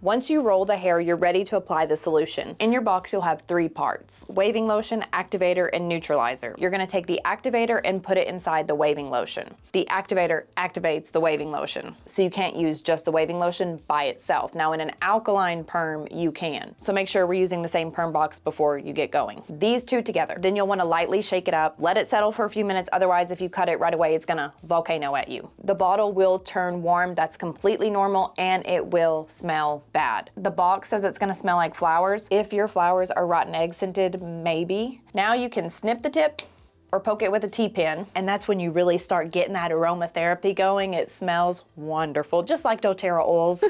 Once you roll the hair, you're ready to apply the solution. In your box, you'll have 3 parts: waving lotion, activator, and neutralizer. You're gonna take the activator and put it inside the waving lotion. The activator activates the waving lotion, so you can't use just the waving lotion by itself. Now in an alkaline perm, you can. So make sure we're using the same perm box before you get going. These 2 together. Then you'll wanna lightly shake it up, let it settle for a few minutes, otherwise if you cut it right away, it's gonna volcano at you. The bottle will turn warm, that's completely normal, and it will smell bad. The box says it's gonna smell like flowers. If your flowers are rotten egg scented, maybe. Now you can snip the tip or poke it with a T-pin, and that's when you really start getting that aromatherapy going. It smells wonderful, just like doTERRA oils.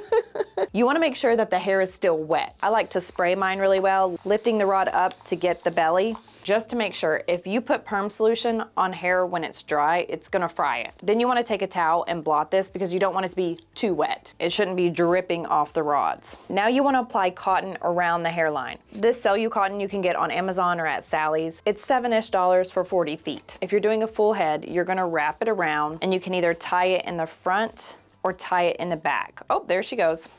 You wanna make sure that the hair is still wet. I like to spray mine really well, lifting the rod up to get the belly, just to make sure. If you put perm solution on hair when it's dry, it's gonna fry it. Then you wanna take a towel and blot this because you don't want it to be too wet. It shouldn't be dripping off the rods. Now you wanna apply cotton around the hairline. This Cellu cotton you can get on Amazon or at Sally's. It's $7-ish for 40 feet. If you're doing a full head, you're gonna wrap it around, and you can either tie it in the front or tie it in the back. Oh, there she goes.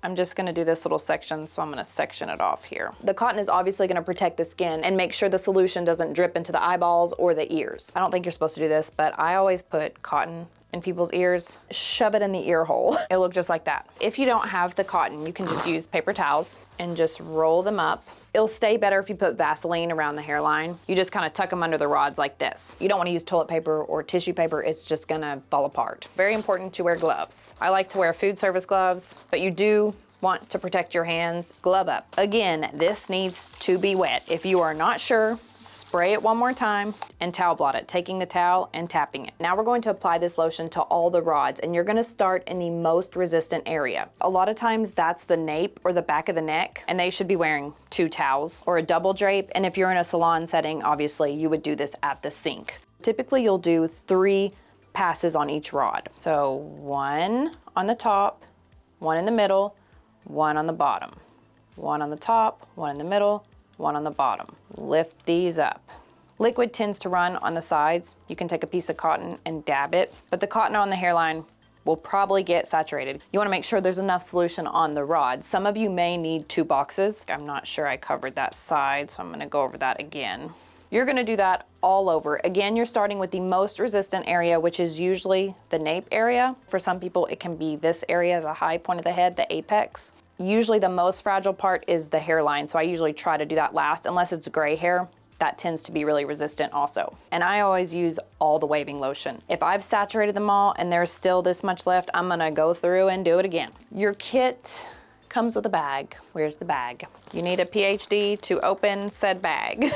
I'm just gonna do this little section, so I'm gonna section it off here. The cotton is obviously gonna protect the skin and make sure the solution doesn't drip into the eyeballs or the ears. I don't think you're supposed to do this, but I always put cotton in people's ears, shove it in the ear hole. It'll look just like that. If you don't have the cotton, you can just use paper towels and just roll them up. It'll stay better if you put Vaseline around the hairline. You just kind of tuck them under the rods like this. You don't want to use toilet paper or tissue paper. It's just gonna fall apart. Very important to wear gloves. I like to wear food service gloves, but you do want to protect your hands. Glove up. Again, this needs to be wet. If you are not sure, spray it one more time and towel blot it, taking the towel and tapping it. Now we're going to apply this lotion to all the rods, and you're gonna start in the most resistant area. A lot of times that's the nape or the back of the neck, and they should be wearing 2 towels or a double drape. And if you're in a salon setting, obviously you would do this at the sink. Typically you'll do 3 passes on each rod. So 1 on the top, 1 in the middle, 1 on the bottom. 1 on the top, 1 in the middle, 1 on the bottom. Lift these up. Liquid tends to run on the sides. You can take a piece of cotton and dab it, but the cotton on the hairline will probably get saturated. You wanna make sure there's enough solution on the rod. Some of you may need 2 boxes. I'm not sure I covered that side, so I'm gonna go over that again. You're gonna do that all over. Again, you're starting with the most resistant area, which is usually the nape area. For some people, it can be this area, the high point of the head, the apex. Usually the most fragile part is the hairline, so I usually try to do that last, unless it's gray hair. That tends to be really resistant also. And I always use all the waving lotion. If I've saturated them all and there's still this much left, I'm gonna go through and do it again. Your kit comes with a bag. Where's the bag? You need a PhD to open said bag.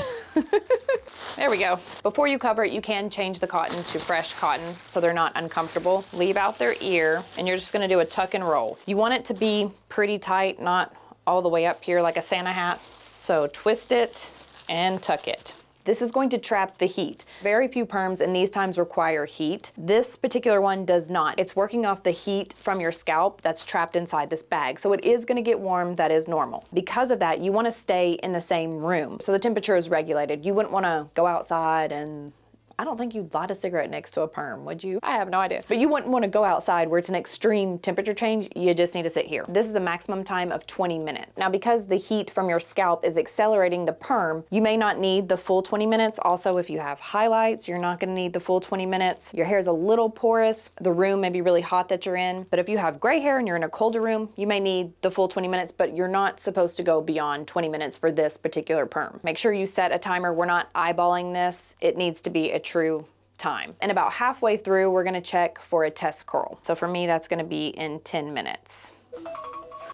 There we go. Before you cover it, you can change the cotton to fresh cotton so they're not uncomfortable. Leave out their ear, and you're just gonna do a tuck and roll. You want it to be pretty tight, not all the way up here like a Santa hat. So twist it and tuck it. This is going to trap the heat. Very few perms in these times require heat. This particular one does not. It's working off the heat from your scalp that's trapped inside this bag. So it is gonna get warm, that is normal. Because of that, you wanna stay in the same room. So the temperature is regulated. You wouldn't wanna go outside and I don't think you'd light a cigarette next to a perm, would you? I have no idea. But you wouldn't want to go outside where it's an extreme temperature change. You just need to sit here. This is a maximum time of 20 minutes. Now, because the heat from your scalp is accelerating the perm, you may not need the full 20 minutes. Also, if you have highlights, you're not going to need the full 20 minutes. Your hair is a little porous. The room may be really hot that you're in. But if you have gray hair and you're in a colder room, you may need the full 20 minutes, but you're not supposed to go beyond 20 minutes for this particular perm. Make sure you set a timer. We're not eyeballing this. It needs to be a true time. And about halfway through, we're gonna check for a test curl. So for me, that's gonna be in 10 minutes.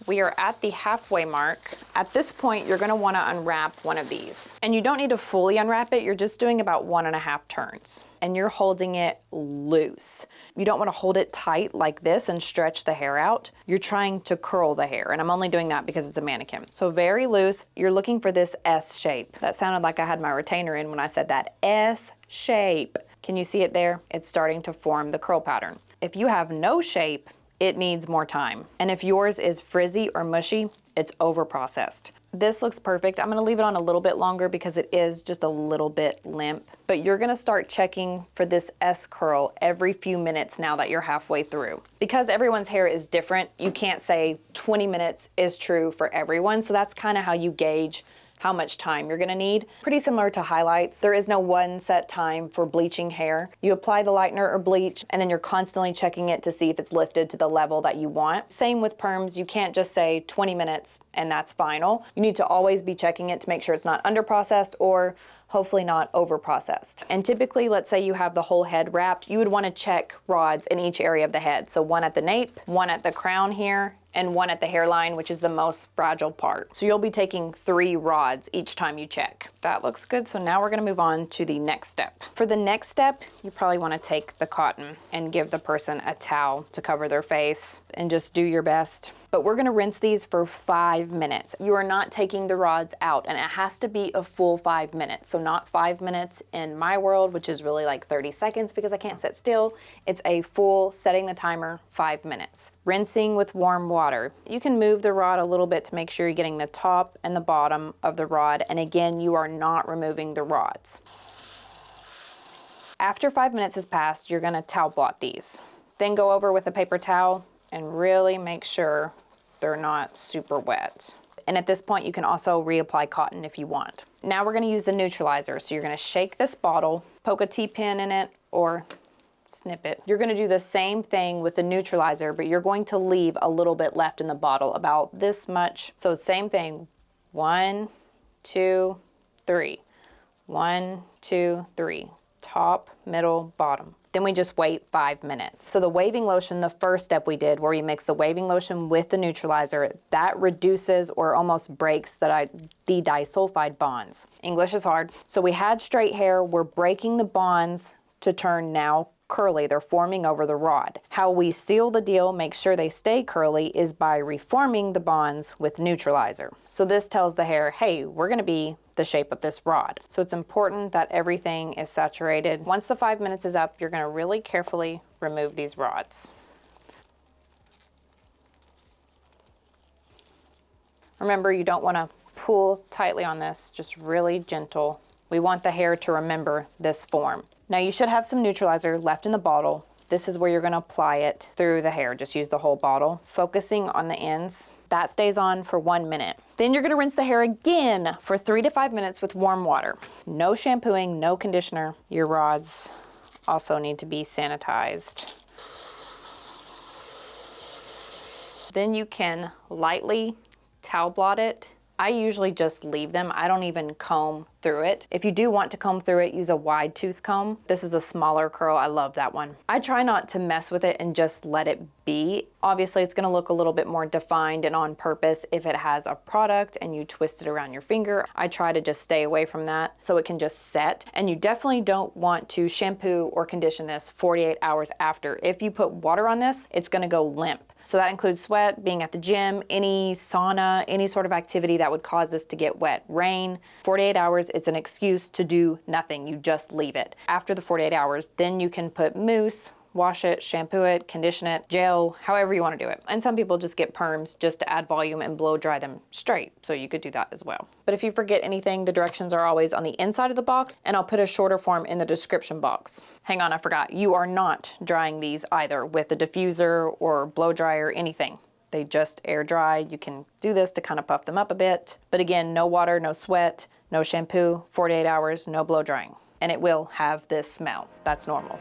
We are at the halfway mark. At this point, you're gonna wanna unwrap one of these. And you don't need to fully unwrap it, you're just doing about 1.5 turns. And you're holding it loose. You don't wanna hold it tight like this and stretch the hair out. You're trying to curl the hair, and I'm only doing that because it's a mannequin. So very loose, you're looking for this S shape. That sounded like I had my retainer in when I said that, S shape. Can you see it there? It's starting to form the curl pattern. If you have no shape, it needs more time. And if yours is frizzy or mushy, it's over-processed. This looks perfect. I'm gonna leave it on a little bit longer because it is just a little bit limp. But you're gonna start checking for this S curl every few minutes now that you're halfway through. Because everyone's hair is different, you can't say 20 minutes is true for everyone. So that's kind of how you gauge how much time you're gonna need. Pretty similar to highlights. There is no one set time for bleaching hair. You apply the lightener or bleach, and then you're constantly checking it to see if it's lifted to the level that you want. Same with perms. You can't just say 20 minutes and that's final. You need to always be checking it to make sure it's not under-processed or hopefully not over-processed. And typically, let's say you have the whole head wrapped, you would wanna check rods in each area of the head. So one at the nape, one at the crown here, and one at the hairline, which is the most fragile part. So you'll be taking 3 rods each time you check. That looks good, so now we're gonna move on to the next step. For the next step, you probably wanna take the cotton and give the person a towel to cover their face and just do your best. But we're gonna rinse these for 5 minutes. You are not taking the rods out, and it has to be a full 5 minutes. So not 5 minutes in my world, which is really like 30 seconds because I can't sit still. It's a full, setting the timer, 5 minutes. Rinsing with warm water. You can move the rod a little bit to make sure you're getting the top and the bottom of the rod. And again, you are not removing the rods. After 5 minutes has passed, you're gonna towel blot these. Then go over with a paper towel and really make sure they're not super wet. And at this point, you can also reapply cotton if you want. Now we're gonna use the neutralizer. So you're gonna shake this bottle, poke a T-pin in it, or snip it. You're gonna do the same thing with the neutralizer, but you're going to leave a little bit left in the bottle, about this much. So same thing, 1, 2, 3. 1, 2, 3. Top, middle, bottom. Then we just wait 5 minutes. So the waving lotion, the first step we did where we mix the waving lotion with the neutralizer, that reduces or almost breaks the disulfide bonds. English is hard. So we had straight hair, we're breaking the bonds to turn now curly. They're forming over the rod. How we seal the deal, make sure they stay curly, is by reforming the bonds with neutralizer. So this tells the hair, hey, we're gonna be the shape of this rod. So it's important that everything is saturated. Once the 5 minutes is up, you're gonna really carefully remove these rods. Remember, you don't wanna pull tightly on this, just really gentle. We want the hair to remember this form. Now you should have some neutralizer left in the bottle. This is where you're gonna apply it through the hair. Just use the whole bottle, focusing on the ends. That stays on for 1 minute. Then you're gonna rinse the hair again for 3 to 5 minutes with warm water. No shampooing, no conditioner. Your rods also need to be sanitized. Then you can lightly towel blot it. I usually just leave them. I don't even comb through it. If you do want to comb through it, use a wide tooth comb. This is the smaller curl. I love that one. I try not to mess with it and just let it be. Obviously, it's gonna look a little bit more defined and on purpose if it has a product and you twist it around your finger. I try to just stay away from that so it can just set. And you definitely don't want to shampoo or condition this 48 hours after. If you put water on this, it's gonna go limp. So that includes sweat, being at the gym, any sauna, any sort of activity that would cause this to get wet. Rain, 48 hours, it's an excuse to do nothing. You just leave it. After the 48 hours, then you can put mousse, wash it, shampoo it, condition it, gel, however you want to do it. And some people just get perms just to add volume and blow dry them straight. So you could do that as well. But if you forget anything, the directions are always on the inside of the box, and I'll put a shorter form in the description box. Hang on, I forgot. You are not drying these either with a diffuser or blow dryer, anything. They just air dry. You can do this to kind of puff them up a bit. But again, no water, no sweat, no shampoo, 48 hours, no blow drying. And it will have this smell. That's normal.